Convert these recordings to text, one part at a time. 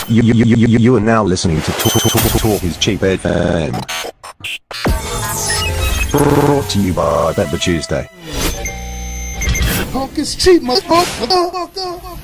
You are now listening to Talk is Cheap FM. Brought to you by Bet the Tuesday. Talk is cheap, motherfucker.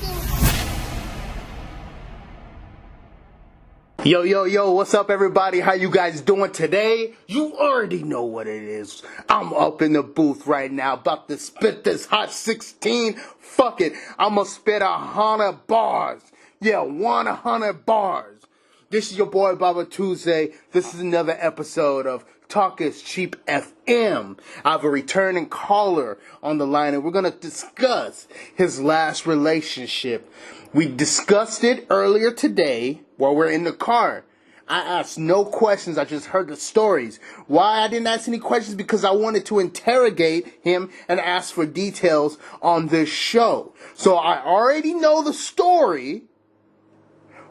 Yo, what's up everybody? How you guys doing today? You already know what it is. I'm up in the booth right now, about to spit this hot 16. Fuck it, I'ma spit 100 bars. Yeah, 100 bars. This is your boy Baba Tuesday. This is another episode of Talk is Cheap FM. I have a returning caller on the line and we're gonna discuss his last relationship. We discussed it earlier today while we're in the car. I asked no questions, I just heard the stories. Why I didn't ask any questions? Because I wanted to interrogate him and ask for details on this show. So I already know the story,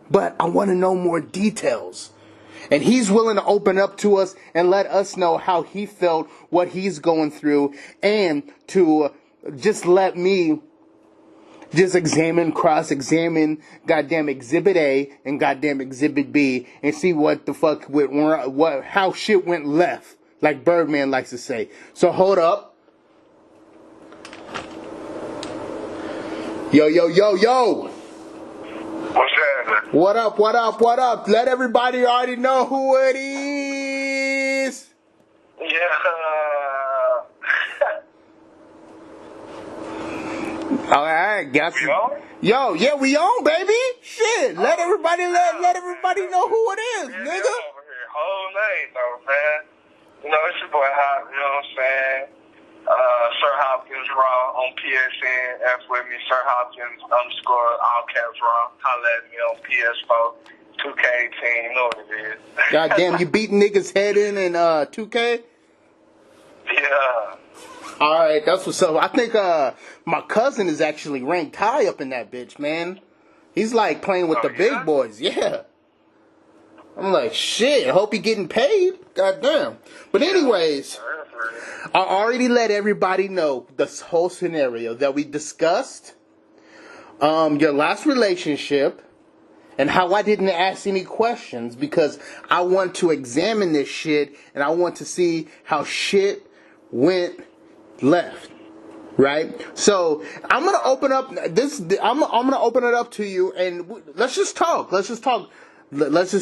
but I want to know more details. And he's willing to open up to us and let us know how he felt, what he's going through, and to just let me just cross-examine goddamn Exhibit A and goddamn Exhibit B and see what the fuck how shit went left, like Birdman likes to say. So hold up. Yo. What's happening? What up? Let everybody already know who it is. Yeah. All right, got We you. on? Yo, yeah, we on, baby. Shit, let everybody know who it is, Yeah, nigga. over here. Whole name, though, man. You know, it's your boy Hop, you know what I'm saying? Sir Hopkins Raw on PSN. F with me, Sir Hopkins _ all caps Raw. Holla at me on PS4, 2K18, you know what it is. Goddamn, you beat niggas head in 2K? Yeah. Alright, that's what's up. I think my cousin is actually ranked high up in that bitch, man. He's like playing with the big boys, yeah. I'm like, shit, I hope he getting paid. Goddamn. But anyways, I already let everybody know this whole scenario that we discussed. Your last relationship and how I didn't ask any questions because I want to examine this shit and I want to see how shit went left, right? So I'm gonna open up this. I'm gonna open it up to you, and let's just talk. Let's just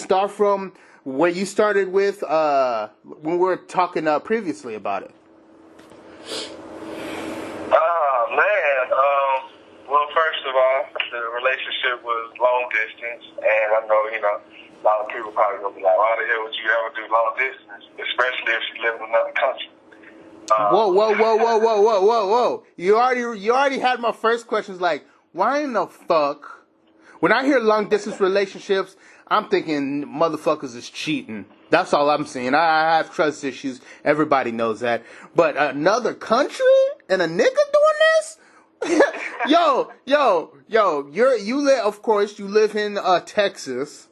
start from where you started with when we were talking previously about it. Oh, man. Well, first of all, the relationship was long distance, and I know, a lot of people probably gonna be like, why the hell would you ever do long distance, especially if she lives in another country? Whoa. You already had my first questions like, why in the fuck? When I hear long distance relationships, I'm thinking motherfuckers is cheating. That's all I'm saying. I have trust issues. Everybody knows that. But another country and a nigga doing this? yo, you live, of course, you live in Texas,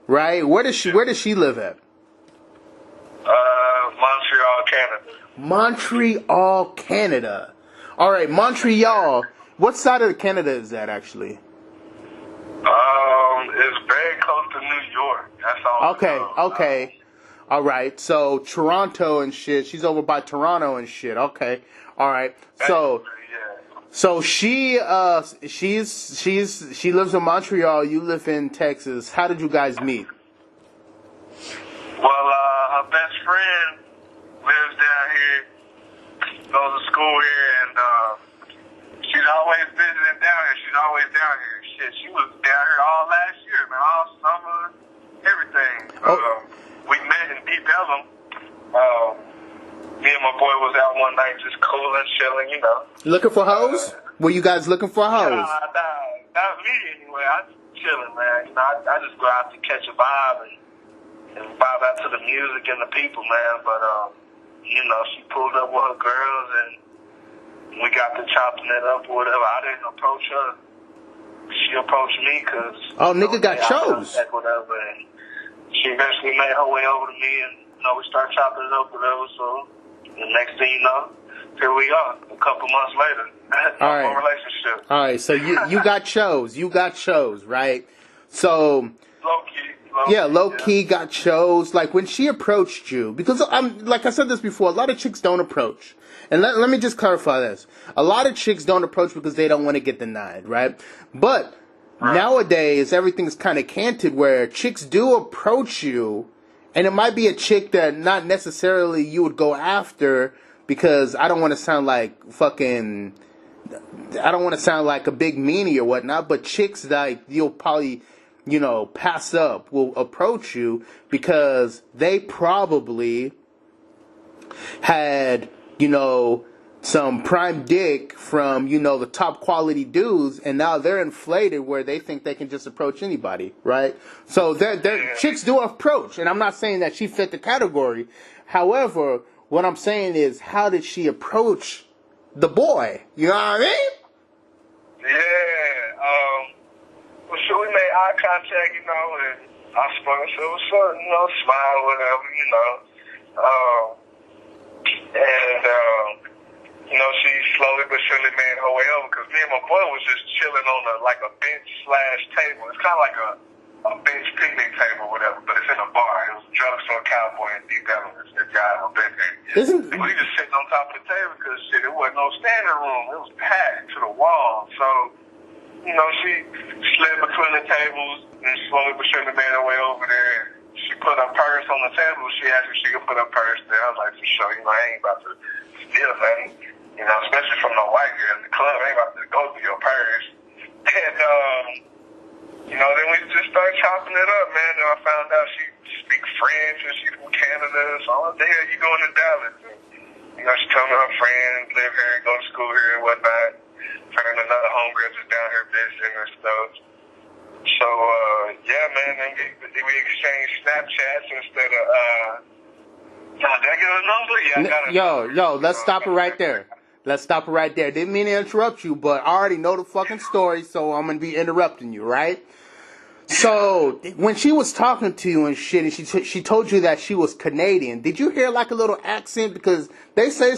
right? Where does she live at? Montreal, Canada. Montreal, Canada. All right, Montreal. What side of Canada is that actually? It's very close to New York. That's all. Okay. All right. So Toronto and shit. She's over by Toronto and shit. Okay. All right. So she lives in Montreal. You live in Texas. How did you guys meet? Well, her best friend lives down here, goes to school here, and she's always visiting down here. She's always down here. Shit, she was down here all last year, man, all summer, everything. We met in Deep Ellum. Me and my boy was out one night just cooling, chilling, Looking for hoes? Were you guys looking for hoes? Nah, not me anyway. I just chilling, man. I just go out to catch a vibe and vibe out to the music and the people, man. But, she pulled up with her girls and we got to chopping it up or whatever. I didn't approach her. She approached me because... Oh, nigga got chose. Whatever, and she eventually made her way over to me and, we started chopping it up whatever. So the next thing you know, here we are, a couple months later. All right. Relationship. All right, so you got chose. You got chose, right? So Low key. yeah, low key got chose. Like when she approached you, because I'm like I said this before, a lot of chicks don't approach. And let me just clarify this. A lot of chicks don't approach because they don't want to get denied, right? But nowadays, everything's kind of canted where chicks do approach you, and it might be a chick that not necessarily you would go after because I don't want to sound like I don't want to sound like a big meanie or whatnot, but chicks that you'll probably, pass up will approach you because they probably had, some prime dick from, the top quality dudes, and now they're inflated where they think they can just approach anybody, right? So chicks do approach, and I'm not saying that she fit the category. However, what I'm saying is, how did she approach the boy? You know what I mean? Yeah, well, so we made eye contact, and I spoke and said, what's up, smile, whatever, she slowly but surely made her way over, because me and my boy was just chilling on a bench/table. It's kind of like a bench picnic table, whatever, but it's in a bar. It was a drugstore cowboy and Deep Ellum. This guy ever been there. We just sitting on top of the table because shit, it wasn't no standing room. It was packed to the wall. So, she slid between the tables and slowly but surely made her way over there. She put her purse on the table. She asked if she could put her purse there. I was like, for sure, I ain't about to steal nothing. Especially from no white girl in the club. I ain't about to go through your purse. And, then we just started chopping it up, man. And I found out she speaks French and she's from Canada. So I'm like, damn, you going to Dallas? And, she told me her friends live here and go to school here and whatnot. Her and another homegirl just down here visiting and stuff. So, yeah, man, and we exchanged Snapchats instead of, did I get a number? Yeah, I got Yo, let's stop it right there. Didn't mean to interrupt you, but I already know the fucking story, so I'm gonna be interrupting you, right? So, when she was talking to you and shit, and she told you that she was Canadian, did you hear like a little accent? Because they say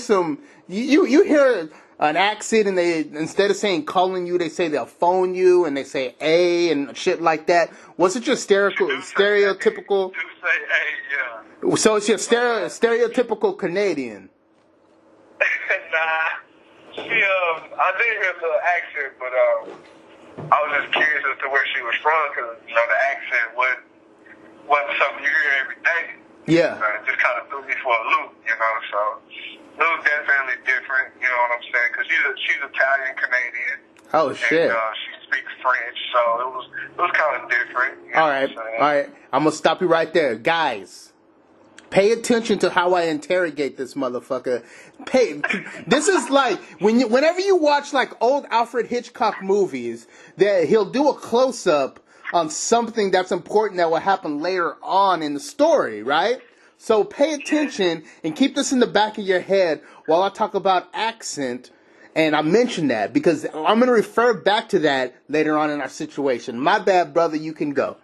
you hear an accent, and they, instead of saying calling you, they say they'll phone you, and they say A and shit like that. Was it your stereotypical? Say A, yeah. So it's your stereotypical Canadian. Nah, I did hear a little accent, but I was just curious as to where she was from, because the accent wasn't something you hear every day. Yeah. It just kind of threw me for a loop, so it was definitely different. You know what I'm saying? Because she's Italian Canadian. Oh shit. And she speaks French, so it was kind of different. All right. I'm gonna stop you right there, guys. Pay attention to how I interrogate this motherfucker. This is like whenever you watch like old Alfred Hitchcock movies, that he'll do a close up on something that's important that will happen later on in the story, right? So pay attention and keep this in the back of your head while I talk about accent. And I mention that because I'm going to refer back to that later on in our situation. My bad, brother. You can go.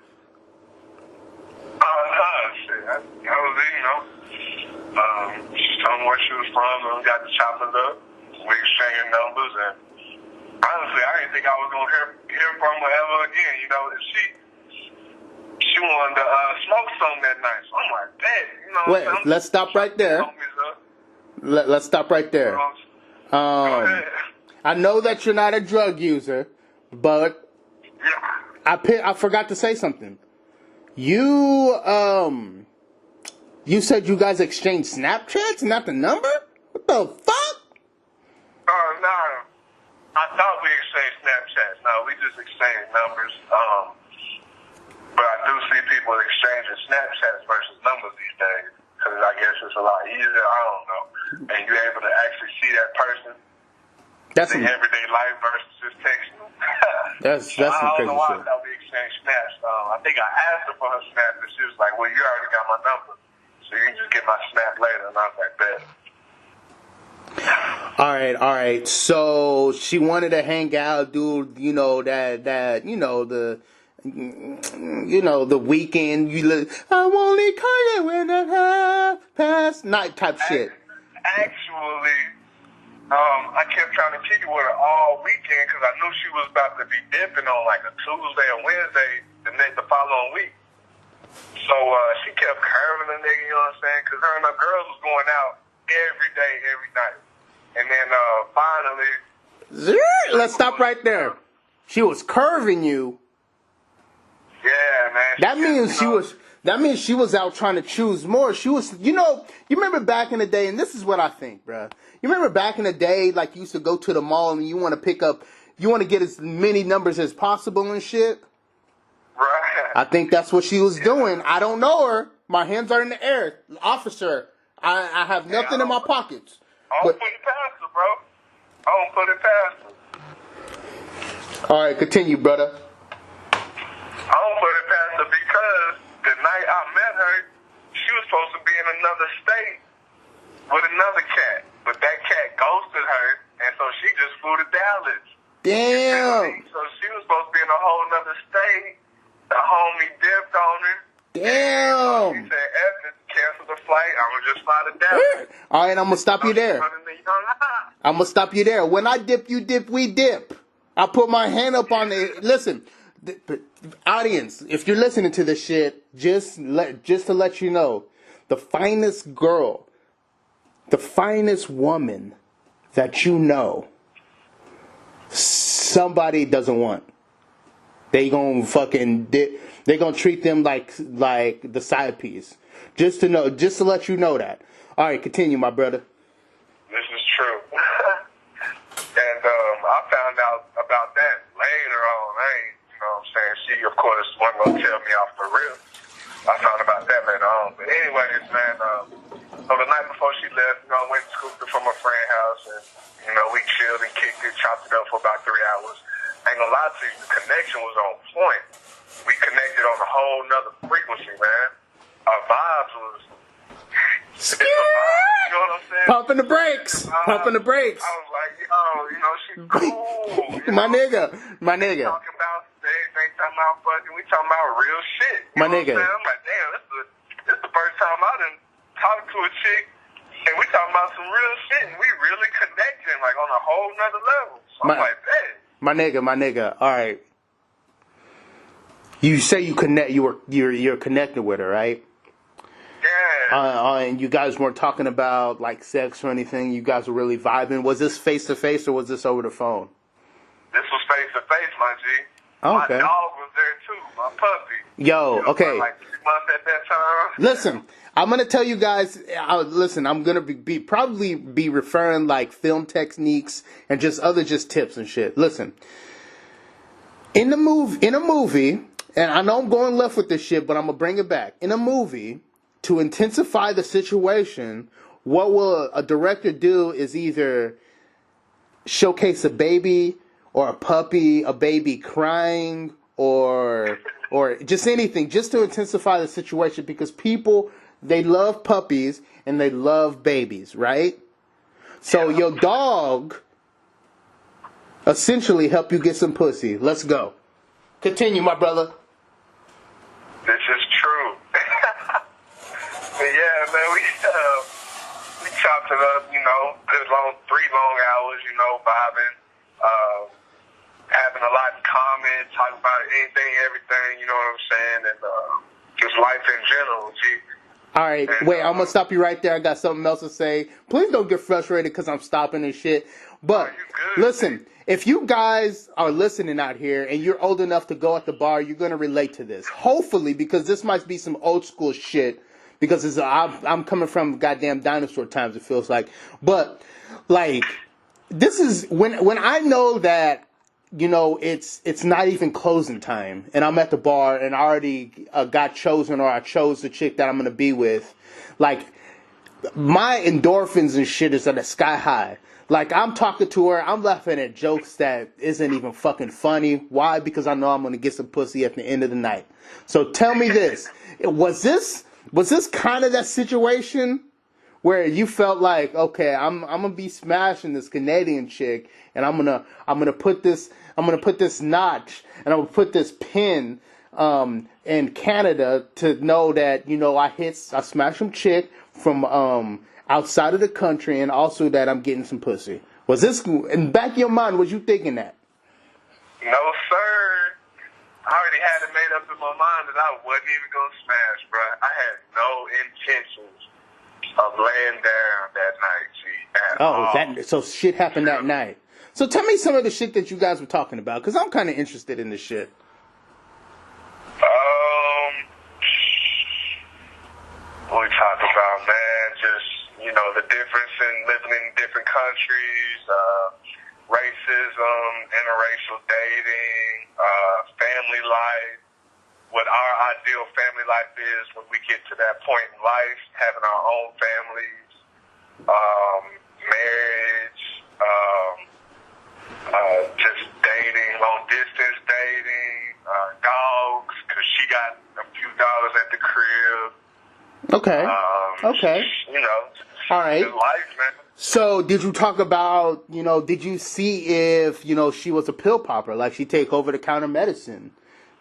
She told me where she was from, and we got to chopping up. We exchanged numbers, and honestly, I didn't think I was gonna hear from her ever again. She wanted to smoke something that night. So I'm like, damn, Wait, let's stop right there. Let's stop right there. I know that you're not a drug user, but I forgot to say something. You said you guys exchanged Snapchats, not the number? What the fuck? No. I thought we exchanged Snapchats. No, we just exchanged numbers. But I do see people exchanging Snapchats versus numbers these days. Because I guess it's a lot easier. I don't know. And you're able to actually see that person in everyday life versus just texting. That's I don't know why shit. I thought we exchanged snaps. I think I asked her for her snap, and she was like, well, you already got my number. So you can just get my snap later. And I was like, bet. All right. So she wanted to hang out, do the weekend. I'm only call you when I have past night type shit. Actually, I kept trying to kick it with her all weekend because I knew she was about to be dipping on like a Tuesday or Wednesday the next doggone week. So she kept curving the nigga, you know what I'm saying? Because her and her girls was going out every day, every night. And then finally... Let's stop right there. She was curving you. Yeah, man. That means she was out trying to choose more. She was, you remember back in the day, and this is what I think, bruh. You remember back in the day, like you used to go to the mall and you want to get as many numbers as possible and shit? Right. I think that's what she was doing. I don't know her. My hands are in the air. Officer, I have nothing in my pockets. I don't put it past her, bro. I don't put it past her. All right, continue, brother. I don't put it past her because the night I met her, she was supposed to be in another state with another cat. But that cat ghosted her, and so she just flew to Dallas. Damn. So she was supposed to be in a whole other state. The homie dipped on her. Damn. He said, F it, cancel the flight. I'm going to just fly to Dallas. All right, I'm going to stop you there. I'm going to stop you there. When I dip, you dip, we dip. I put my hand up on it. Listen, audience, if you're listening to this shit, just to let you know, the finest girl, the finest woman that you know, somebody doesn't want. They gonna treat them like the side piece. Just to let you know that. All right, continue, my brother. This is true. And I found out about that later on. You know what I'm saying? She, of course, wasn't gonna tell me off the real. I found about that later on. But anyways, man, so the night before she left, I went and scooped her from a friend's house, and we chilled and kicked it, chopped it up for about 3 hours. I ain't gonna lie to you, the connection was on point. We connected on a whole nother frequency, man. Our vibes was... You know what I'm saying? Pumping the brakes. Pumping the brakes. I was like, she's cool. My nigga. Talking about things, ain't talking about fucking, we talking about real shit. My nigga. I'm like, damn, this is the first time I done talked to a chick, and we talking about some real shit, and we really connecting, like, on a whole nother level. So I'm like, hey. My nigga. All right. You say you're connected with her, right? Yeah. And you guys weren't talking about like sex or anything. You guys were really vibing. Was this face to face or was this over the phone? This was face to face, my G. Okay. My dog was there too, my puppy. Yo, okay. Like 6 months at that time. Listen, I'm gonna tell you guys. I'm gonna probably be referring like film techniques and just tips and shit. Listen, in a movie, and I know I'm going left with this shit, but I'm gonna bring it back. In a movie, to intensify the situation, what will a director do is either showcase a baby or a puppy, a baby crying, or just anything, just to intensify the situation, because people, they love puppies and they love babies, right? So your dog essentially helped you get some pussy. Let's go. Continue, my brother. This is true. But yeah, man, we chopped it up, good 3 long hours, vibing, having a lot in common, talking about anything, everything, you know what I'm saying, and just life in general, G. All right, wait, I'm going to stop you right there. I got something else to say. Please don't get frustrated because I'm stopping and shit. But listen, if you guys are listening out here and you're old enough to go at the bar, you're going to relate to this. Hopefully, because this might be some old school shit, because I'm coming from goddamn dinosaur times, it feels like. But, like, this is when I know that, it's not even closing time, and I'm at the bar, and I already got chosen, or I chose the chick that I'm going to be with. Like, my endorphins and shit is at a sky high. Like, I'm talking to her, I'm laughing at jokes that isn't even fucking funny. Why? Because I know I'm going to get some pussy at the end of the night. So tell me this. Was this kind of that situation where you felt like, okay, I'm gonna be smashing this Canadian chick, and I'm gonna put this notch, and I'm gonna put this pin in Canada to know that I smashed some chick from outside of the country, and also that I'm getting some pussy. Was this in the back of your mind? Was you thinking that? No, sir. I already had it made up in my mind that I wasn't even gonna smash, bro. I had no intentions of laying down that night, G, at all. So shit happened that night. So tell me some of the shit that you guys were talking about, because I'm kind of interested in this shit. What we talked about, man, just, you know, the difference in living in different countries, racism, interracial dating, family life, what our ideal family life is when we get to that point in life, having our own families, marriage, just dating, long distance dating, dogs, because she got a few dollars at the crib. Okay. Okay. You know, all right. Life, man. So did you talk about, you know, did you see if, you know, she was a pill popper, like she take over-the-counter medicine?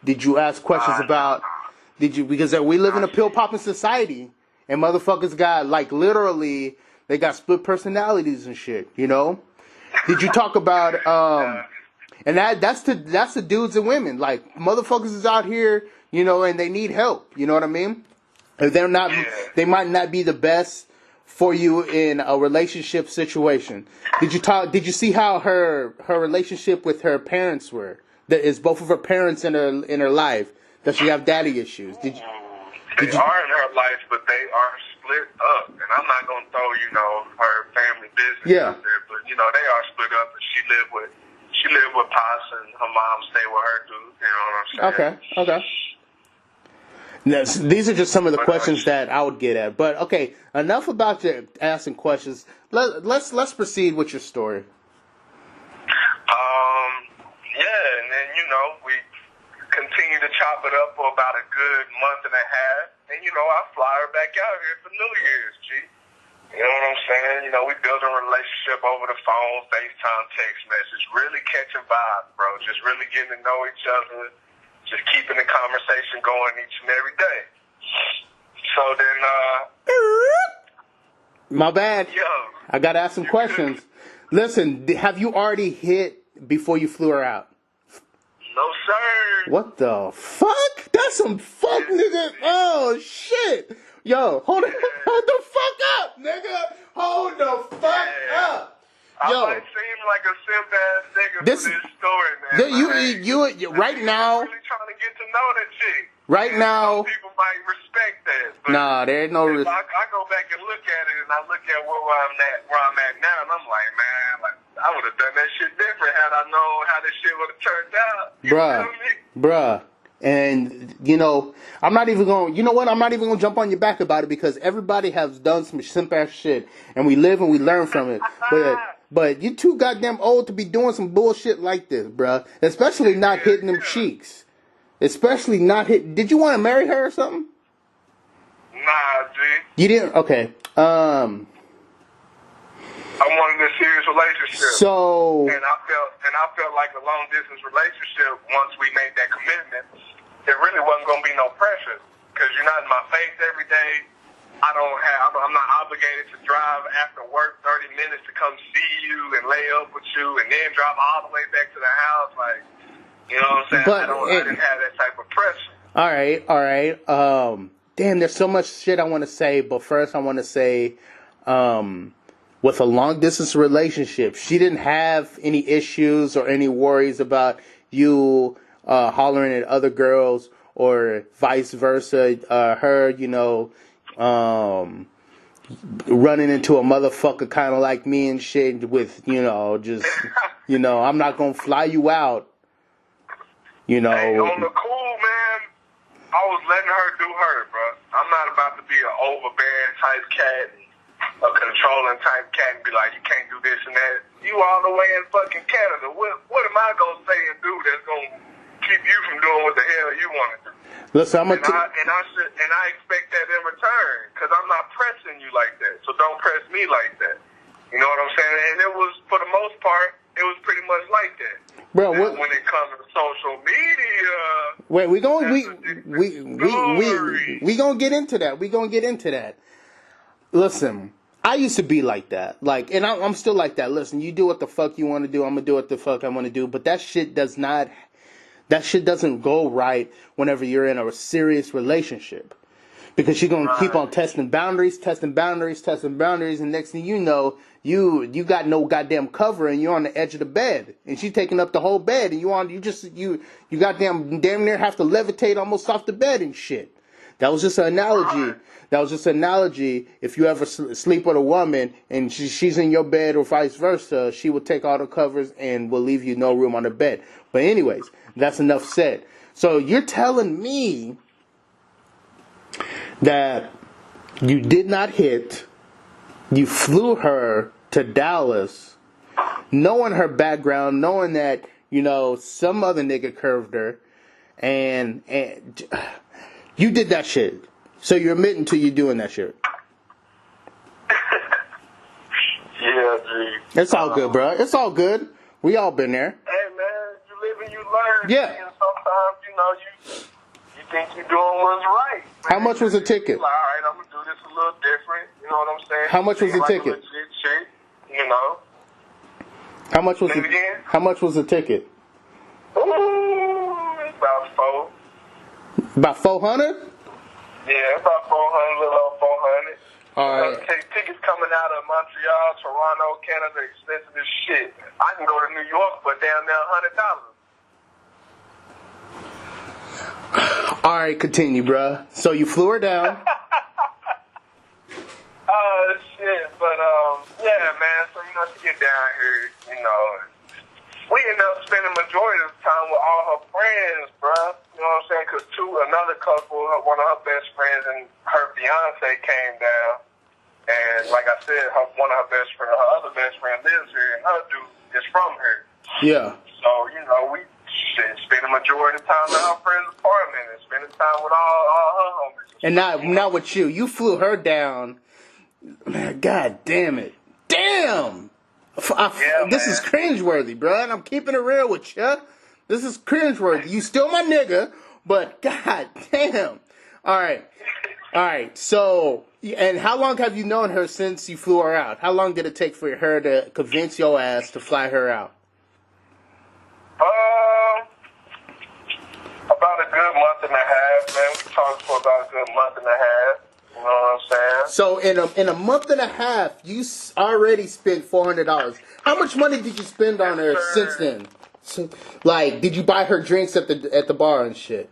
Did you ask questions about, because we live in a pill popping society, and motherfuckers got, like, literally, they got split personalities and shit, you know? Did you talk about, and that's the dudes and women, like, motherfuckers is out here, you know, and they need help, you know what I mean? They're not, they might not be the best for you in a relationship situation. Did you see how her relationship with her parents were? That is both of her parents in her life. Does she have daddy issues? They are in her life, but they are split up. And I'm not gonna throw, you know, her family business out there, but you know, they are split up, and she lived with Pops, and her mom stayed with her dude, you know what I'm saying? Okay. Now, these are just some of the questions that I would get at. But okay, enough about you asking questions. Let's proceed with your story. Yeah, and then, you know, we continue to chop it up for about a good month and a half. And, you know, I fly her back out here for New Year's, G. You know what I'm saying? You know, we build a relationship over the phone, FaceTime, text message, really catching vibes, bro. Just really getting to know each other, just keeping the conversation going each and every day. So then, my bad. Yo, I gotta ask some questions. Listen, have you already hit before you flew her out? No, sir. What the fuck? That's some fuck, nigga. Oh, shit. Yo, hold the fuck up, nigga. Hold the fuck up. Yo. I might seem like a simp-ass nigga for this story, man. You right now. I'm really trying to get to know that chick. Right now. Some people might respect that. But nah, there ain't no I go back and look at it, and I look at where I'm at now, and I'm like, man, like, I would have done that shit different had I known how this shit would have turned out. You feel me? Bruh. And, you know, I'm not even going to jump on your back about it, because everybody has done some simp-ass shit, and we live and we learn from it. But you too goddamn old to be doing some bullshit like this, bruh. Especially not hitting them cheeks. Especially not hit. Did you want to marry her or something? Nah, G. You didn't? Okay. I wanted a serious relationship. So. And I felt like a long distance relationship, once we made that commitment, there really wasn't going to be no pressure. Because you're not in my face every day. I'm not obligated to drive after work 30 minutes to come see you and lay up with you and then drive all the way back to the house. Like, you know what I'm saying? But I didn't have that type of pressure. All right. Damn, there's so much shit I want to say, but first I want to say, with a long distance relationship, she didn't have any issues or any worries about you hollering at other girls or vice versa. Her, you know, running into a motherfucker kind of like me and shit with, you know, just, you know, I'm not gonna fly you out. You know, hey, on the cool, man, I was letting her do her, bro. I'm not about to be an overbearing type cat, a controlling type cat, and be like, you can't do this and that. You all the way in fucking Canada. What am I gonna say and do that's gonna keep you from doing what the hell you want to do? Listen, I expect that in return, because I'm not pressing you like that. So don't press me like that. You know what I'm saying? And it was, for the most part, it was pretty much like that. Bro, when it comes to social media, wait, we gonna get into that. We gonna get into that. Listen, I used to be like that. Like, and I'm still like that. Listen, you do what the fuck you want to do. I'm gonna do what the fuck I want to do. But that shit does not That shit doesn't go right whenever you're in a serious relationship. Because she's gonna keep on testing boundaries, and next thing you know, you got no goddamn cover, and you're on the edge of the bed, and she's taking up the whole bed, and you goddamn damn near have to levitate almost off the bed and shit. That was just an analogy. That was just an analogy. If you ever sleep with a woman and she's in your bed or vice versa, she will take all the covers and will leave you no room on the bed. But anyways, that's enough said. So you're telling me that you did not hit, you flew her to Dallas, knowing her background, knowing that, you know, some other nigga curved her, and you did that shit. So you're admitting to you doing that shit. Yeah, G. It's all good, bro. It's all good. We all been there. Hey, man, you live and you learn. Yeah. And sometimes, you know, you think you're doing what's right. Man. How much was the ticket? Like, all right, I'm going to do this a little different. You know what I'm saying? How much was the ticket? Like a legit shape, you know. How much was the ticket? Ooh, it's about four. About 400? Yeah, about 400, a little over 400. All right. Tickets coming out of Montreal, Toronto, Canada, expensive as shit. I can go to New York for damn near $100. All right, continue, bruh. So you flew her down. Shit, but yeah, man. So you know, she get down here, you know. We end up spending the majority of the time with all her friends, bruh. You know what I'm saying? Because another couple, one of her best friends and her fiance came down. And like I said, one of her other best friend lives here, and her dude is from here. Yeah. So, you know, we spend the majority of the time at her friend's apartment and spending time with all her homies. And now with you flew her down. Man, God damn it. Damn! This is cringeworthy, bro. And I'm keeping it real with you. This is cringeworthy. You still my nigga, but god damn. All right. So, and how long have you known her since you flew her out? How long did it take for her to convince your ass to fly her out? About a good month and a half, man. We talked for about a good month and a half. You know what I'm saying? So in a month and a half, you already spent $400. How much money did you spend on her since then? So, like, did you buy her drinks at the bar and shit?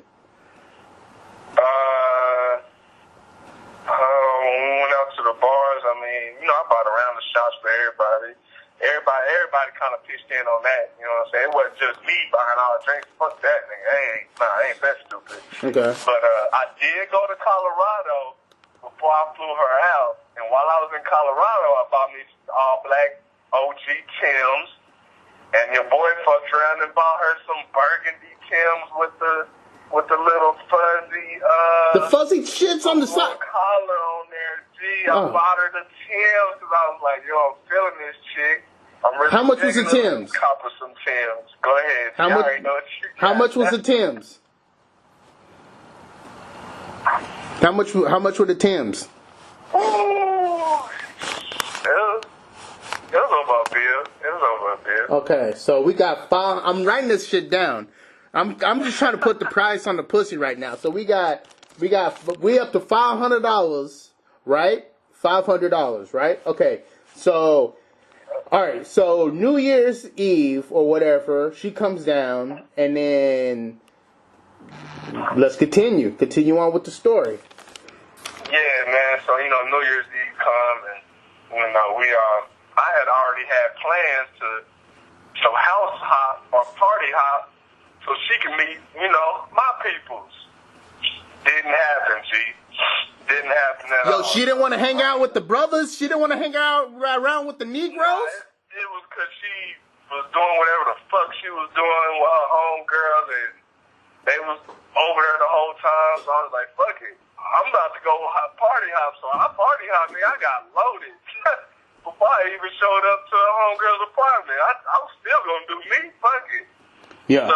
When we went out to the bars, I mean, you know, I bought around the shots for everybody. Everybody kind of pitched in on that. You know what I'm saying? It wasn't just me buying all the drinks. Fuck that, nigga. I ain't that stupid. Okay. But I did go to Colorado before I flew her out. And while I was in Colorado, I bought me all black OG Tims. And your boy fucked around and bought her some burgundy Tims with the little fuzzy the fuzzy shits on the side. Collar on there. Gee, I bought her the Tims because I was like, yo, I'm feeling this chick. I'm really How much was the Tims? Cop her some Tims. Go ahead. How much was the Tims? How much were the Tims? Ooh, it was over a bill. Okay, so we got five. I'm writing this shit down. I'm just trying to put the price on the pussy right now. So we up to $500, right? $500, right? Okay. So, all right. So New Year's Eve or whatever, she comes down, and then let's continue on with the story. Yeah, man. So you know, New Year's Eve come, and you know, I had already had plans to house hop or party hop so she can meet, you know, my peoples. Didn't happen, G. Didn't happen at all. Yo, she didn't want to hang out with the brothers? She didn't want to hang out around with the Negroes? Yeah, it was because she was doing whatever the fuck she was doing with her homegirls, and they was over there the whole time, so I was like, fuck it. I'm about to go party hop, so I party hopped, I got loaded. Before I even showed up to her homegirl's apartment, I was still gonna do me, fuck it. Yeah.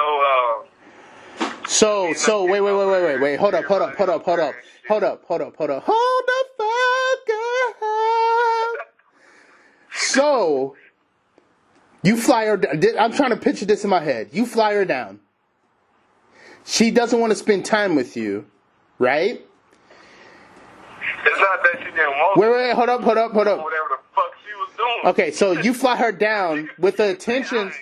So, So wait. Hold up. Hold the fuck up. So, you fly her down. I'm trying to picture this in my head. You fly her down. she doesn't want to spend time with you, right? It's not that she didn't want Wait, hold up. whatever the fuck she was doing. Okay, so you fly her down with the intentions.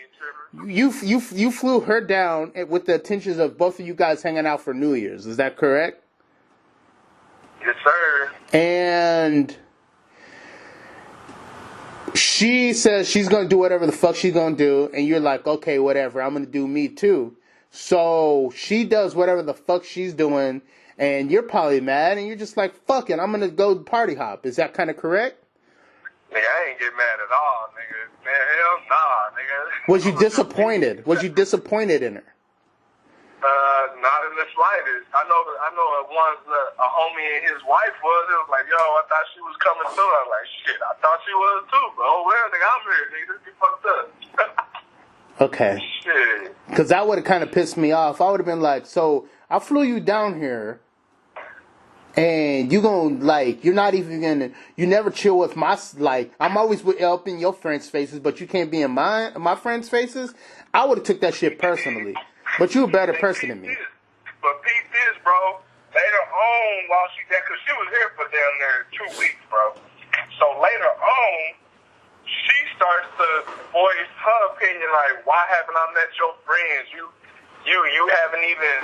You flew her down with the intentions of both of you guys hanging out for New Year's. Is that correct? Yes, sir. And she says she's gonna do whatever the fuck she's gonna do, and you're like, okay, whatever. I'm gonna do me too. So she does whatever the fuck she's doing, and you're probably mad, and you're just like, fuck it, I'm gonna go party hop. Is that kind of correct? Nigga, I ain't get mad at all, nigga. Man, hell nah, nigga. Was you disappointed? Was you disappointed in her? Not in the slightest. I know once a homie and his wife was. It was like, yo, I thought she was coming through. I was like, shit, I thought she was too. But oh well, nigga, I'm here, nigga. This be fucked up. Okay. Shit. Because that would have kind of pissed me off. I would have been like, so I flew you down here, and you gonna, like, you're not even gonna, you never chill with my, like, I'm always up in your friends' faces, but you can't be in my friends' faces. I would have took that shit personally. But you a better person than me. But peep this, bro. Later on, while because she was here for damn near 2 weeks, bro. So later on, she starts to voice her opinion, like, why haven't I met your friends? You haven't even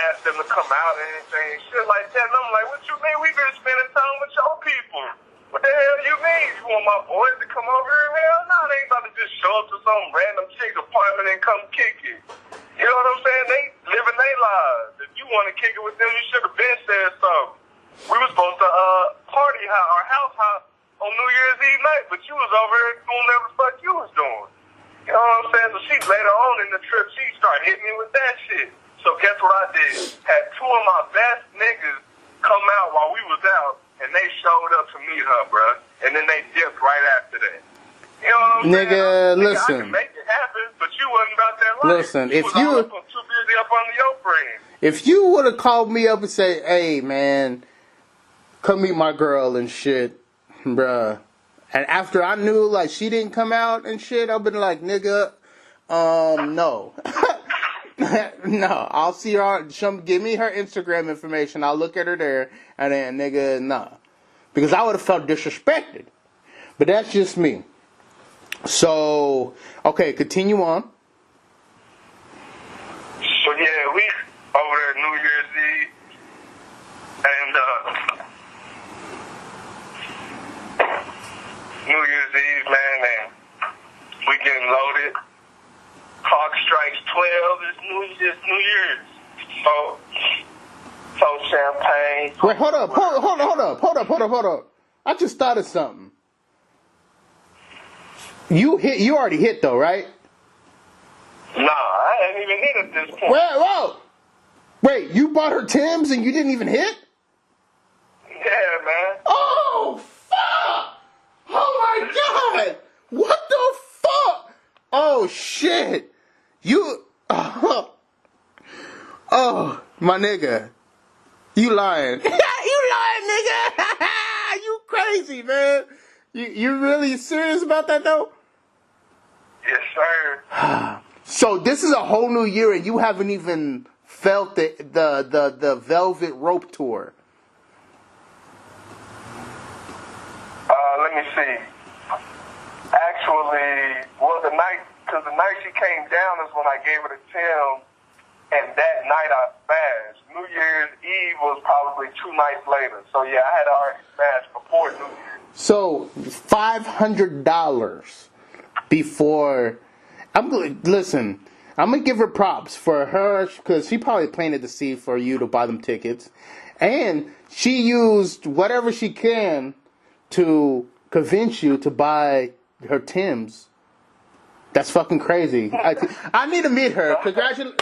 asked them to come out and anything, shit like that. And I'm like, what you mean? We've been spending time with your people. What the hell you mean? You want my boys to come over here? Hell no, they ain't about to just show up to some random chick's apartment and come kick it. You know what I'm saying? They living their lives. If you want to kick it with them, you should have been said something. We were supposed to party our house hop on New Year's Eve night, but you was over here doing whatever the fuck you was doing. You know what I'm saying? So she later on in the trip, she started hitting me with that shit. So guess what I did? Had two of my best niggas come out while we was out, and they showed up to meet her, bruh. And then they dipped right after that. You know what I'm saying? Nigga, listen. I can make it happen, but you wasn't about that life. Listen, you was too busy up under your friends. If you would have called me up and say, hey, man, come meet my girl and shit, bruh. And after I knew, like, she didn't come out and shit, I've been like, nigga, no. No, I'll see her. Give me her Instagram information. I'll look at her there, and then, nigga, nah. Because I would have felt disrespected. But that's just me. So, okay, continue on. So, yeah, we over there New Year's Eve, and New Year's Eve, man, and we getting loaded. Clock strikes 12. It's New Year's. So champagne. Wait, hold up. I just thought of something. You already hit though, right? Nah, I hadn't even hit at this point. Wait, you bought her Timbs and you didn't even hit? Yeah, man. Oh, fuck! Oh my god! What the fuck? Oh shit! Oh, my nigga. You lying. You lying, nigga! You crazy, man. You really serious about that though? Yes, sir. So this is a whole new year and you haven't even felt the Velvet Rope Tour. Let me see. Actually, well, the night she came down is when I gave her the Tim, and that night I smashed. New Year's Eve was probably 2 nights later. So yeah, I had already smashed before New Year's. So $500 before. Listen, I'm gonna give her props for her because she probably planted the seed for you to buy them tickets, and she used whatever she can to convince you to buy her Timbs. That's fucking crazy. I need to meet her. Congratulations.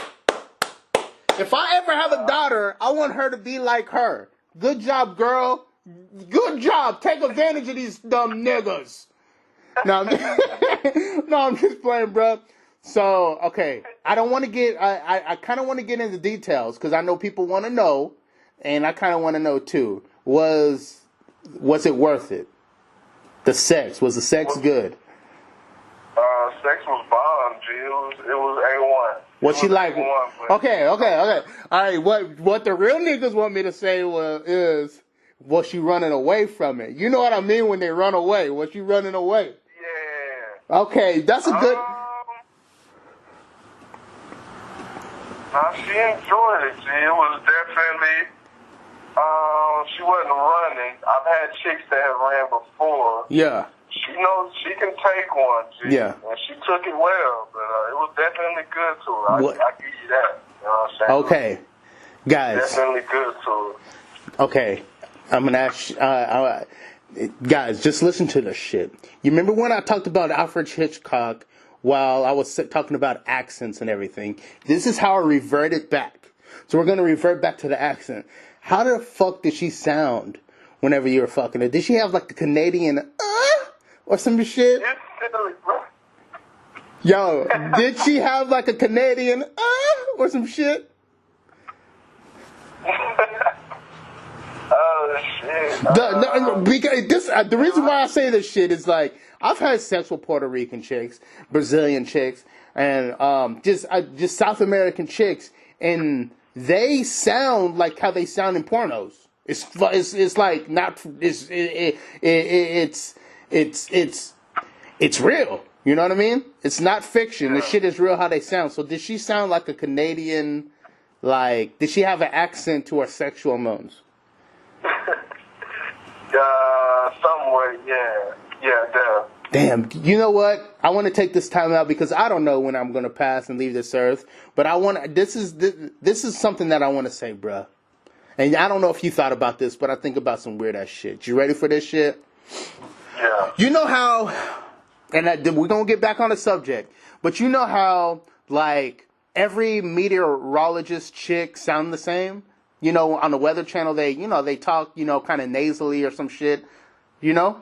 If I ever have a daughter, I want her to be like her. Good job, girl. Good job. Take advantage of these dumb niggas. No, I'm just playing, bro. So, okay. I don't want to get, I kind of want to get into details because I know people want to know, and I kind of want to know too. Was it worth it? The sex. Was the sex good? Sex was bomb, G. It was A1. What she like? One, but- Okay. All right. What the real niggas want me to say is, was she running away from it? You know what I mean when they run away. Was she running away? Yeah. Okay, that's a good. Nah, she enjoyed it. See, it was definitely. She wasn't running. I've had chicks that have ran before. Yeah. She knows she can take one. See? Yeah. And she took it well, but it was definitely good to her. I give you that. You know what I'm saying? Okay, guys. Definitely good to her. Okay, I'm gonna ask. Guys, just listen to this shit. You remember when I talked about Alfred Hitchcock while I was talking about accents and everything? This is how I reverted back. So we're gonna revert back to the accent. How the fuck did she sound whenever you were fucking her? Did she have like a Canadian or some shit? It's silly, bro. Yo, did she have like a Canadian or some shit? Oh shit. The reason why I say this shit is like I've had sex with Puerto Rican chicks, Brazilian chicks, and just South American chicks, and they sound like how they sound in pornos. It's like not it's real. You know what I mean? It's not fiction. The shit is real how they sound. So did she sound like a Canadian? Like did she have an accent to her sexual moans? Somewhere, yeah. Damn, you know what? I want to take this time out because I don't know when I'm gonna pass and leave this earth. But I want this is something that I want to say, bruh. And I don't know if you thought about this, but I think about some weird ass shit. You ready for this shit? Yeah. You know how, and we're gonna get back on the subject, but you know how like every meteorologist chick sound the same? You know, on the Weather Channel, they talk, kind of nasally or some shit, Yeah.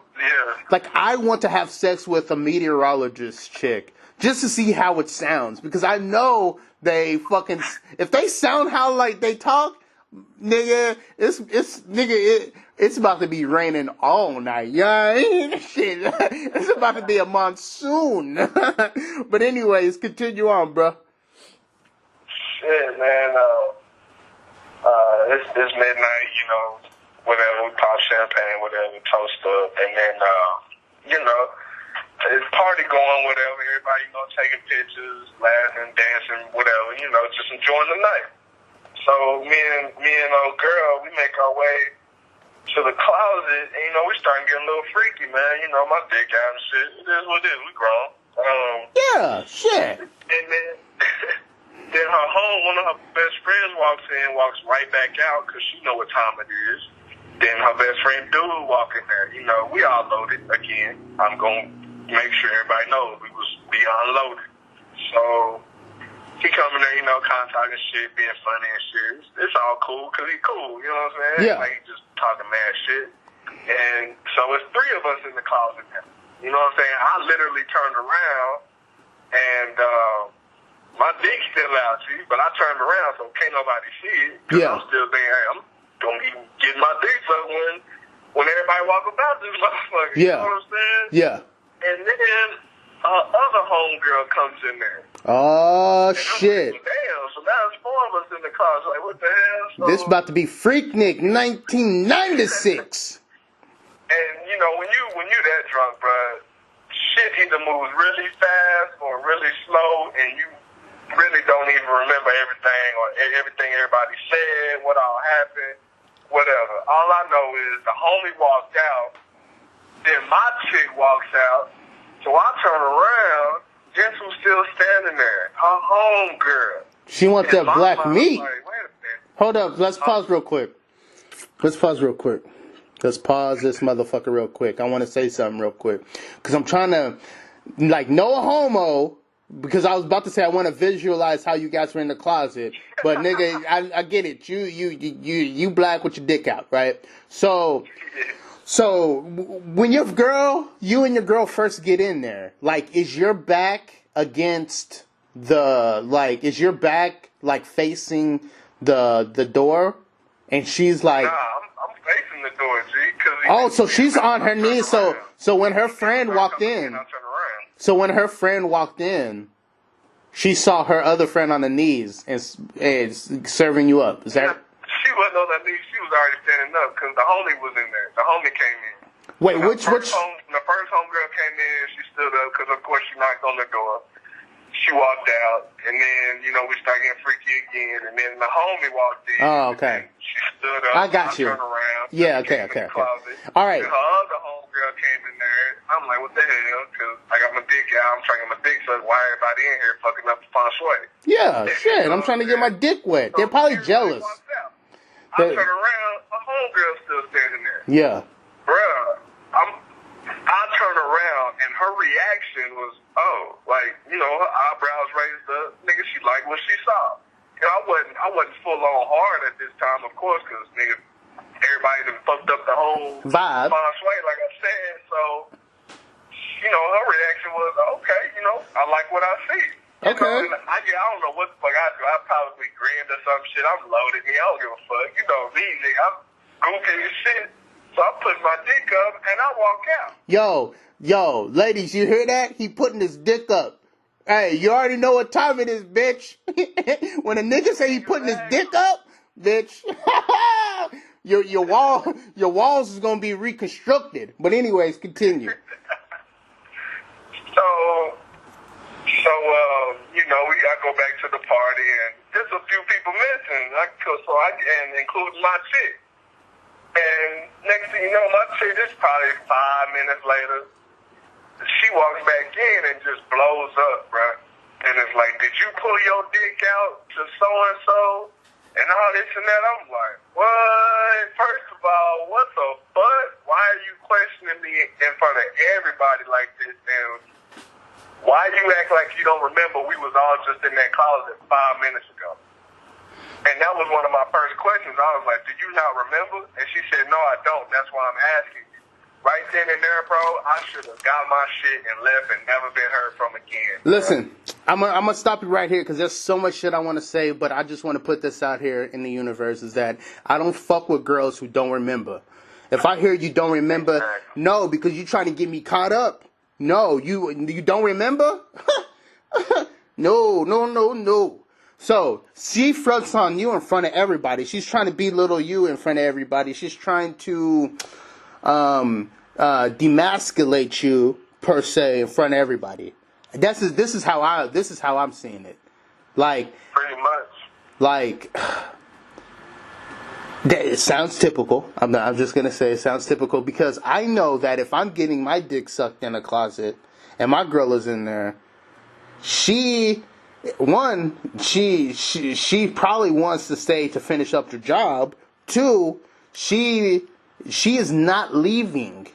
Like, I want to have sex with a meteorologist chick just to see how it sounds. Because I know if they sound how, like, they talk, nigga, it's about to be raining all night. Yeah, shit. It's about to be a monsoon. But anyways, continue on, bro. Shit, man. It's midnight, whatever, we pop champagne, whatever, toast up, and then, it's party going, whatever, everybody, taking pictures, laughing, dancing, whatever, just enjoying the night. So me and old girl, we make our way to the closet, and, we starting getting a little freaky, man. My dick out and shit. It is what it is, we grown. Yeah, shit. And then... Then one of her best friends walks right back out because she know what time it is. Then her best friend dude walk in there. We all loaded again. I'm going to make sure everybody knows we was beyond loaded. So he coming there, kind of talking shit, being funny and shit. It's all cool because he cool, you know what I'm saying? Yeah. Like he just talking mad shit. And so it's three of us in the closet now. You know what I'm saying? I literally turned around and... my dick's still out, see, but I turned around so can't nobody see it. Cause Yeah. I'm still thinking, hey, I'm gonna be getting my dick sucked when everybody walk about this motherfucker. Yeah. You know what I'm saying? Yeah. And then other homegirl comes in there. Oh, And I'm shit. like, damn, so now there's four of us in the car. So like, what the hell? So, This about to be Freaknik 1996. and when you that drunk, bro, shit either moves really fast or really slow, and you really don't even remember everything or everything everybody said, what all happened, whatever. All I know is the homie walked out, then my chick walks out, so I turn around, guess who's still standing there? Her home girl. She wants that black meat. Like, wait a minute. Hold up, let's pause real quick. Let's pause this motherfucker real quick. I want to say something real quick. Because I'm trying to, no homo, because I was about to say I want to visualize how you guys were in the closet. But nigga, I get it. You black with your dick out, right? So when you and your girl first get in there, is your back against is your back facing the door? And she's like... Nah, I'm facing the door, G. Oh, so she's on her knees. So when her friend walked in, She saw her other friend on the knees and serving you up. Is that? She wasn't on her knees. She was already standing up because the homie was in there. The homie came in. Wait, When which? the first homegirl came in, she stood up because, of course, she knocked on the door. She walked out, and then, you know, we started getting freaky again, and then the homie walked in. Oh, okay. She stood up. I got you. Turned around. Yeah, okay. All right. And her other homegirl came in there. I'm like, what the hell? Because I got my dick out. I'm trying to get my dick sucked. Why everybody in here fucking up the feng shui? Yeah, shit. I'm trying to get my dick wet. They're probably jealous. I turned around. My homegirl's still standing there. Yeah. Bruh, I turned around and her reaction was, her eyebrows raised up. Nigga, she liked what she saw. You know, I wasn't full on hard at this time, of course, because nigga, everybody done fucked up the whole vibe. Feng shui, like I said. So, you know, her reaction was, okay, you know, I like what I see. Okay. You know, I don't know what the fuck I do. I probably grinned or some shit. I'm loaded. I don't give a fuck. You know me, nigga. I'm goofy as shit. So I put my dick up and I walk out. Yo, ladies, you hear that? He putting his dick up. Hey, you already know what time it is, bitch. When a nigga say he putting his dick up, bitch, your walls is gonna be reconstructed. But anyways, continue. I go back to the party and there's a few people missing. And including my chick. And next thing you know, my chick, this is probably 5 minutes later, she walks back in and just blows up, bruh. And it's like, did you pull your dick out to so-and-so? And all this and that. I'm like, what? First of all, what the fuck? Why are you questioning me in front of everybody like this? And why you act like you don't remember we was all just in that closet 5 minutes ago? And that was one of my first questions. I was like, do you not remember? And she said, no, I don't. That's why I'm asking you. Right then and there, bro, I should have got my shit and left and never been heard from again. Listen, I'm gonna stop you right here because there's so much shit I want to say, but I just want to put this out here in the universe is that I don't fuck with girls who don't remember. If I hear you don't remember, no, because you're trying to get me caught up. No, you don't remember? No. So, she fronts on you in front of everybody. She's trying to belittle you in front of everybody. She's trying to demasculate you per se in front of everybody. This is how I'm seeing it. Like pretty much. Like it sounds typical. I'm just gonna say it sounds typical because I know that if I'm getting my dick sucked in a closet and my girl is in there, she probably wants to stay to finish up the job. 2, she is not leaving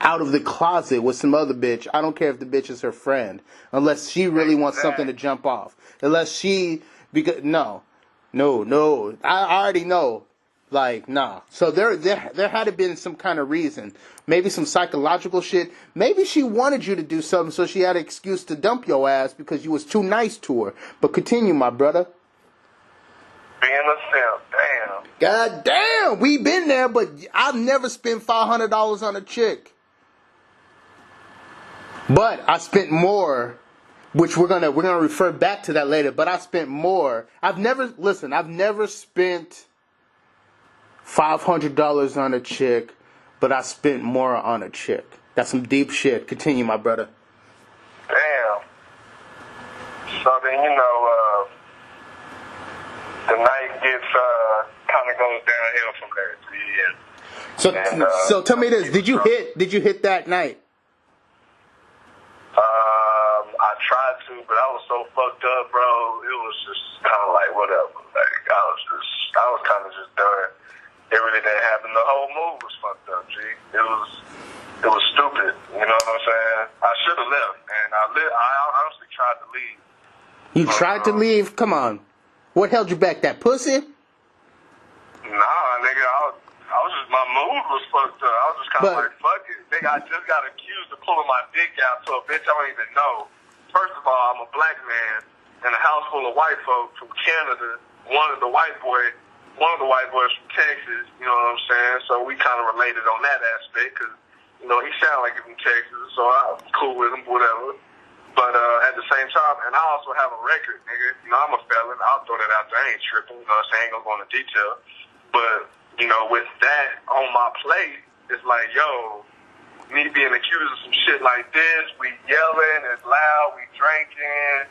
out of the closet with some other bitch. I don't care if the bitch is her friend, unless she really wants something to jump off. No. I already know. Like, nah. So there had to been some kind of reason. Maybe some psychological shit. Maybe she wanted you to do something, so she had an excuse to dump your ass because you was too nice to her. But continue, my brother. Being a simp, damn. God damn, we been there, but I've never spent $500 on a chick. But I spent more, which we're gonna refer back to that later. But I spent more. I've never spent $500 on a chick, but I spent more on a chick. That's some deep shit. Continue, my brother. Damn. So then, the night gets, kind of goes downhill from there. Yeah. So tell me this. Did you hit that night? I tried to, but I was so fucked up, bro. It was just kind of like, whatever. Like, I was kind of just done. It really didn't happen. The whole move was fucked up, G. It was stupid. You know what I'm saying? I should have left, and I honestly tried to leave. You tried to leave? Come on. What held you back? That pussy? Nah, nigga. I was just, my mood was fucked up. I was just kind of like, fuck it. Nigga, I just got accused of pulling my dick out to a bitch I don't even know. First of all, I'm a black man in a house full of white folks from Canada. One of the white boys from Texas, you know what I'm saying? So we kind of related on that aspect because, he sounded like he's from Texas, so I was cool with him, whatever. But at the same time, and I also have a record, nigga. You know, I'm a felon. I'll throw that out there. I ain't tripping. You know what I'm saying? I ain't gonna go into detail. But, you know, with that on my plate, it's like, yo, me being accused of some shit like this, we yelling, it's loud, we drinking.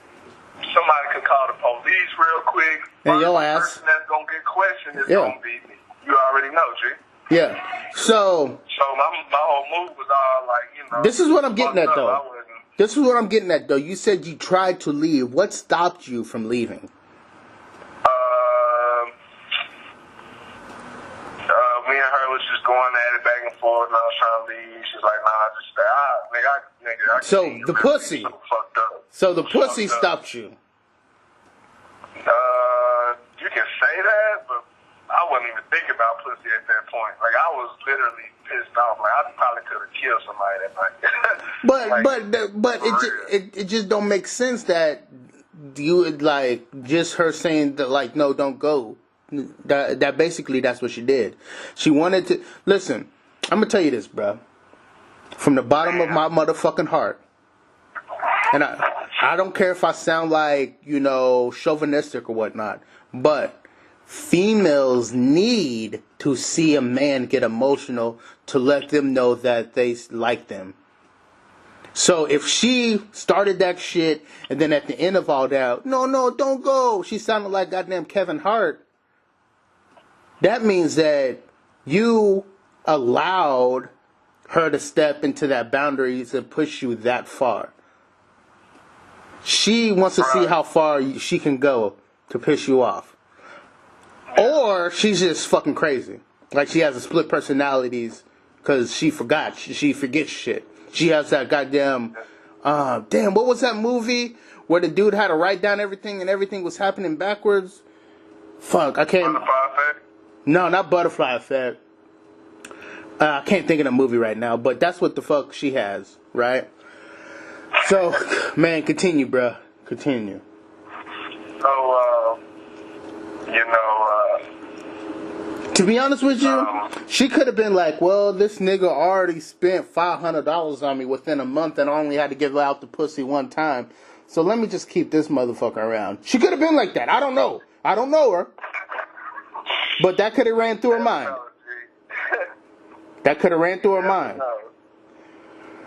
Somebody could call the police real quick. And your First person that's gonna get questioned is Yeah. gonna be me. You already know, G. Yeah. So my whole move was all like, you know. this is what I'm getting at, fucked up. though. I wasn't. This is what I'm getting at, though. You said you tried to leave. What stopped you from leaving? Me and her was just going at it back and forth, and I was trying to leave. She's like, nah, just stay out. I So, can't the really pussy. be so fucked up. So the pussy Fucked up. stopped you. You can say that, but I wasn't even thinking about pussy at that point. Like, I was literally pissed off. Like, I probably could have killed somebody that night. But it just don't make sense that you would, like, just her saying that, like, no, don't go. That basically that's what she did. She wanted to listen. I'm gonna tell you this, bro. From the bottom of my motherfucking heart, and I don't care if I sound like, you know, chauvinistic or whatnot, but females need to see a man get emotional to let them know that they like them. So if she started that shit and then at the end of all that, no, don't go, she sounded like goddamn Kevin Hart. That means that you allowed her to step into that boundaries and push you that far. She wants to see how far she can go to piss you off. Or she's just fucking crazy. Like she has a split personalities because she forgot. She forgets shit. She has that goddamn... damn, what was that movie where the dude had to write down everything and everything was happening backwards? Fuck, I can't... No, not Butterfly Effect. I can't think of the movie right now, but that's what the fuck she has, right? So, man, continue, bruh. Continue. So, you know, to be honest with you, she could have been like, well, this nigga already spent $500 on me within a month and I only had to give out the pussy one time. So let me just keep this motherfucker around. She could have been like that. I don't know. I don't know her. But that could have ran through her mind. That could have ran through her mind.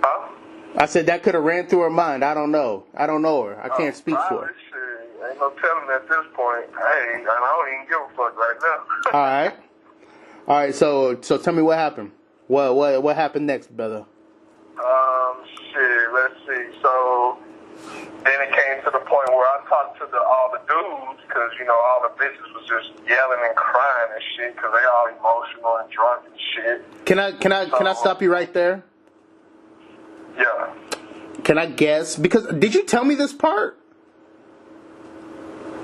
Huh? I said that could have ran through her mind. I don't know. I don't know her. I can't speak for her. Shit. Ain't no telling at this point. I don't even give a fuck right now. All right. So tell me what happened. What happened next, brother? Shit. Let's see. So then it came to the point where I talked to all the dudes because you know all the bitches was just yelling and crying and shit because they all emotional and drunk and shit. Can I stop you right there? Yeah. Can I guess? Because did you tell me this part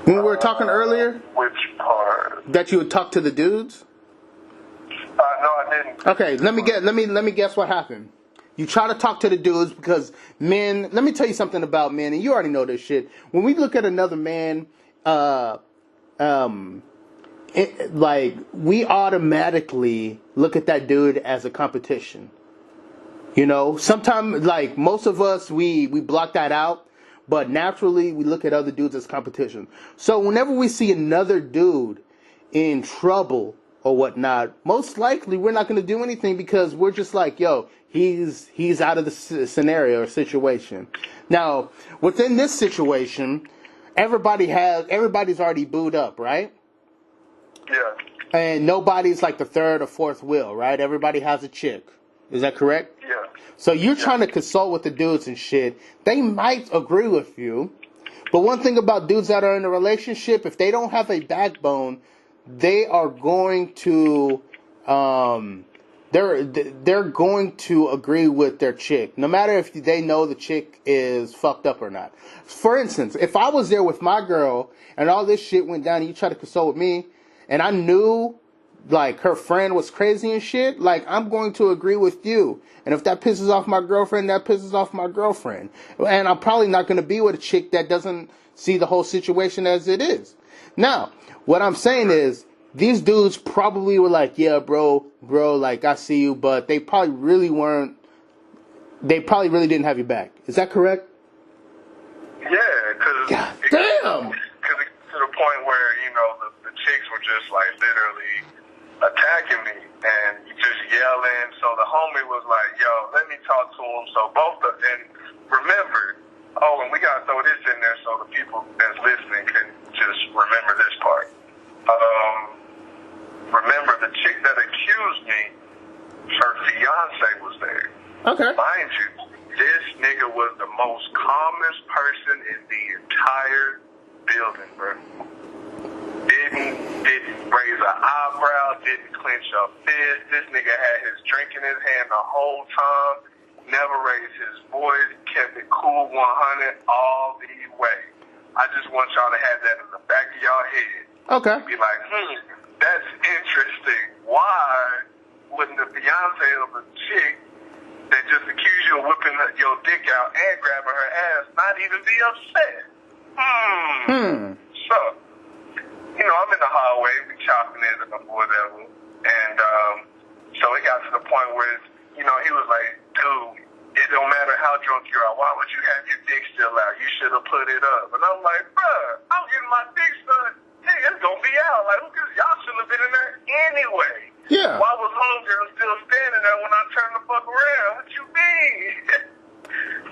when we were talking earlier? Which part? That you would talk to the dudes? No, I didn't. Okay, let me guess what happened. You try to talk to the dudes because men. Let me tell you something about men, and you already know this shit. When we look at another man, we automatically look at that dude as a competition. You know, sometimes, like, most of us, we block that out, but naturally, we look at other dudes as competition. So whenever we see another dude in trouble or whatnot, most likely we're not going to do anything because we're just like, yo, he's out of the scenario or situation. Now, within this situation, everybody's already booed up, right? Yeah. And nobody's like the third or fourth wheel, right? Everybody has a chick. Is that correct? Yeah. So you're trying to consult with the dudes and shit. They might agree with you. But one thing about dudes that are in a relationship, if they don't have a backbone, they are going to they're going to agree with their chick, no matter if they know the chick is fucked up or not. For instance, if I was there with my girl and all this shit went down and you try to consult with me and I knew like her friend was crazy and shit, like I'm going to agree with you. And if that pisses off my girlfriend, that pisses off my girlfriend. And I'm probably not going to be with a chick that doesn't see the whole situation as it is. Now, what I'm saying is, these dudes probably were like, yeah, bro, like I see you, but they probably really didn't have your back. Is that correct? Yeah, because God damn. to the point where, you know, the chicks were just like literally attacking me and just yelling. So the homie was like, yo, let me talk to him. So and remember, and we got to throw this in there so the people that's listening can just remember this part. Remember, the chick that accused me, her fiance was there. Okay. Mind you, this nigga was the most calmest person in the entire building, bro. Didn't raise an eyebrow, didn't clench a fist. This nigga had his drink in his hand the whole time, never raised his voice, kept it cool 100 all the way. I just want y'all to have that in the back of y'all head. Okay. Be like, that's interesting. Why wouldn't the fiance of a chick that just accused you of whipping your dick out and grabbing her ass not even be upset? So, you know, I'm in the hallway, we chopping it or whatever, and so it got to the point where, you know, he was like, dude, it don't matter how drunk you are, why would you have your dick still out? You should have put it up. And I'm like, bruh, I'm getting my dick stuck. Hey, it's gonna be out. Like, y'all shouldn't have been in there anyway. Yeah. Why was homegirl still standing there when I turned the fuck around? What you mean?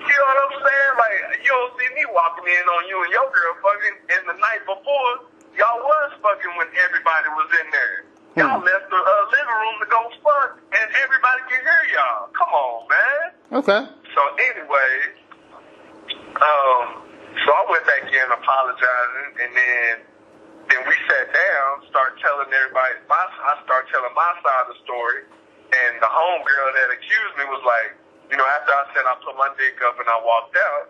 You know what I'm saying? Like, you don't see me walking in on you and your girl fucking, and the night before, y'all was fucking when everybody was in there. Y'all left the living room to go fuck, and everybody can hear y'all. Come on, man. Okay. So anyway, so I went back in apologizing, and then we sat down, started telling everybody, I started telling my side of the story, and the homegirl that accused me was like, you know, after I said I put my dick up and I walked out,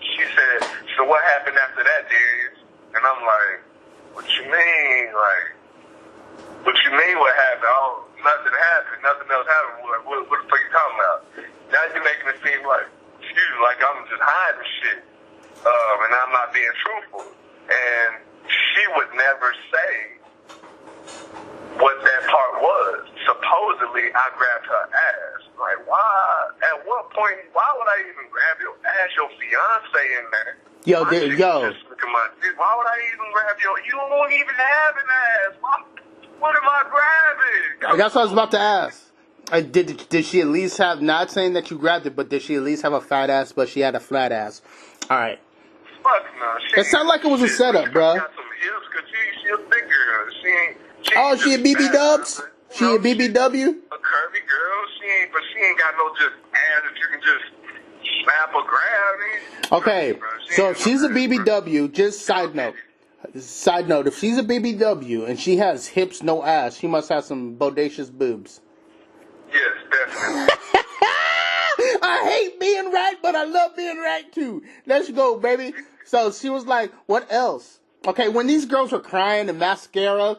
she said, so what happened after that, Darius? And I'm like, what you mean? Like, what you mean what happened? Oh, nothing happened. Nothing else happened. What the fuck you talking about? Now you're making it seem like, excuse me, like I'm just hiding shit. And I'm not being truthful. And she would never say what that part was. Supposedly, I grabbed her ass. Like, why? At what point? Why would I even grab your ass? Your fiance in there. Yo. Just look at my dick. Why would I even grab you don't even have an ass. What am I grabbing? That's what I was about to ask. Did she at least have, not saying that you grabbed it, but did she at least have a fat ass, but she had a flat ass? All right. Fuck no. It sounded like it was a setup, bro. She got some hips, cause she a big girl. She a BB Dubs? She a BBW? A curvy girl. She ain't got no just ass that you can just slap or grab. Okay, so if she's a BBW, just side note, if she's a BBW and she has hips, no ass, she must have some bodacious boobs. Yes, definitely. I hate being right, but I love being right too. Let's go, baby. So she was like, what else? Okay, when these girls were crying and mascara,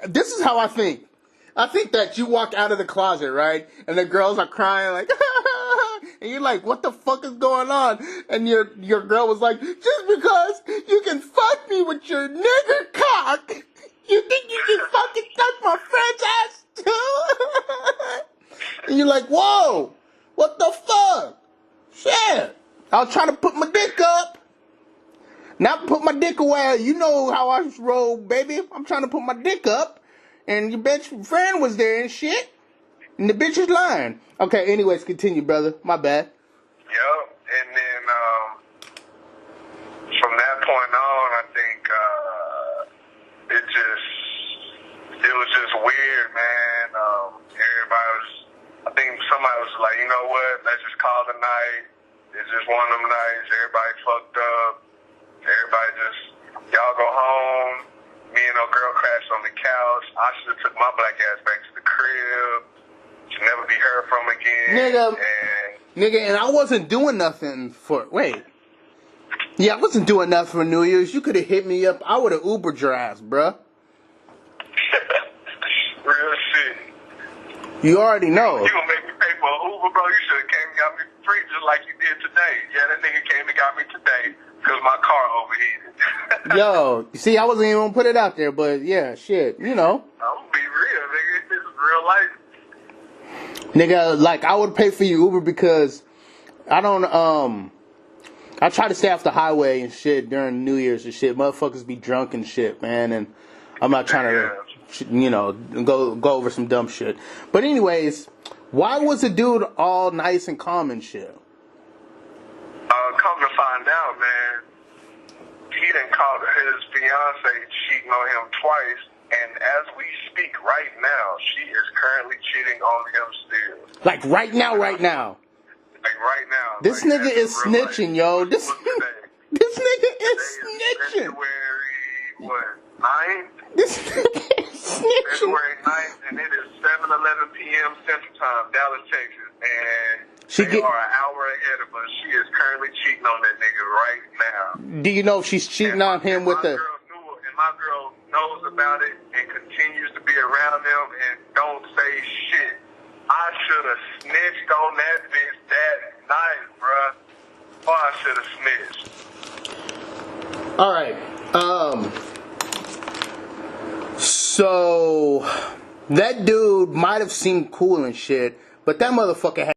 this is how I think. I think that you walk out of the closet, right? And the girls are crying like, and you're like, what the fuck is going on? And your girl was like, just because you can fuck me with your nigger cock, you think you can fucking touch my French ass too? And you're like, whoa, what the fuck? Shit. I was trying to put my dick up. Not put my dick away. You know how I roll, baby. I'm trying to put my dick up. And your bitch friend was there and shit. And the bitch is lying. Okay, anyways, continue, brother. My bad. Yep. And then from that point on, I think it was just weird, man. I think somebody was like, you know what? Let's just call it a night. It's just one of them nights. Everybody fucked up. Everybody just, y'all go home. Me and a girl crashed on the couch. I should have took my black ass back to the crib. Should never be heard from again. Nigga, and I wasn't doing nothing for, Yeah, I wasn't doing nothing for New Year's. You could have hit me up. I would have Ubered your ass, bruh. Real shit. You already know. You gonna make me pay for an Uber, bro? You should have came and got me free just like you did today. Yeah, that nigga came and got me today because my car overheated. Yo, you see, I wasn't even gonna put it out there, but yeah, shit, you know. I'm gonna be real, nigga. This is real life. Nigga, like, I would pay for your Uber because I don't, I try to stay off the highway and shit during New Year's and shit. Motherfuckers be drunk and shit, man, and I'm not trying to, you know, go over some dumb shit. But anyways, why was the dude all nice and calm and shit? Come to find out, man, he done caught his fiance cheating on him twice, and as we speak right now, she is currently cheating on him still. Like right now. Like right now. This like, nigga is snitching, yo. This nigga is snitching. February, what, 9th? This nigga is snitching. February 9th, and it is 7:11 p.m. Central Time, Dallas, Texas, and they are an hour ahead of us. She is currently cheating on that nigga right now. Do you know if she's cheating on him with the... My girl knows about it and continues to be around them and don't say shit. I should have snitched on that bitch that night, bruh. Or I should have snitched. All right. So that dude might have seemed cool and shit, but that motherfucker had